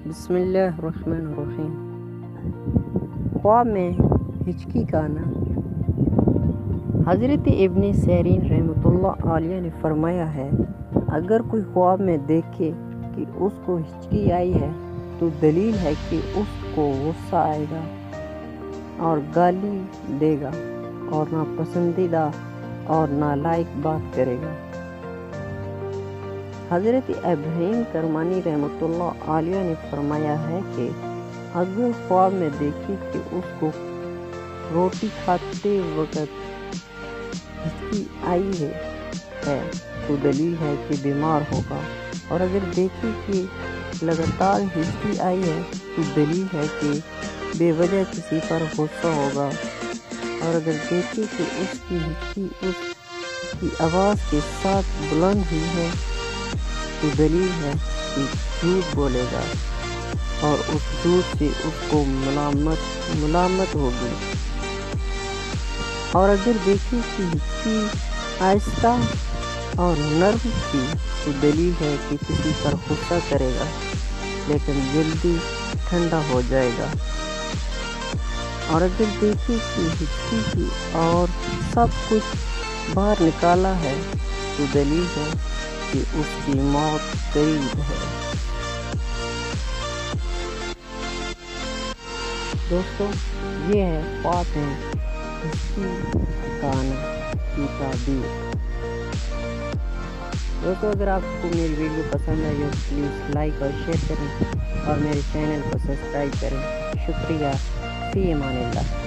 بسم اللہ الرحمن الرحیم۔ خواب میں ہچکی کا آنا۔ حضرت ابن سیرین رحمۃ اللہ علیہ نے فرمایا ہے، اگر کوئی خواب میں دیکھے کہ اس کو ہچکی آئی ہے تو دلیل ہے کہ اس کو غصہ آئے گا اور گالی دے گا اور ناپسندیدہ اور نالائق بات کرے گا۔ حضرت ابراہیم کرمانی رحمۃ اللہ علیہ نے فرمایا ہے کہ اگر خواب میں دیکھے کہ اس کو روٹی کھاتے وقت ہچکی آئی ہے تو دلیل ہے کہ بیمار ہوگا، اور اگر دیکھے کہ لگاتار ہچکی آئی ہے تو دلیل ہے کہ بے وجہ کسی پر غصہ ہوگا، اور اگر دیکھے کہ اس کی ہچکی اس کی آواز کے ساتھ بلند ہوئی ہے تو دلیل ہے کہ جھوٹ بولے گا اور اس جھوٹ سے اس کو ملامت ہوگی، اور اگر دیکھے کہ ہچکی آہستہ اور نرم تھی تو دلیل ہے کہ کسی پر غصہ کرے گا لیکن جلدی ٹھنڈا ہو جائے گا، اور اگر دیکھے کہ ہچکی کی اور سب کچھ باہر نکالا ہے تو دلیل ہے کہ اس کی موت قریب ہے۔ دوستو، یہ ہے خواب میں ہچکی کا آنا کی تعبیر۔ دوستو، اگر آپ کو میری ویڈیو پسند آئی ہو پلیز لائک اور شیئر کریں اور میرے چینل کو سبسکرائب کریں۔ شکریہ، فی امان اللہ۔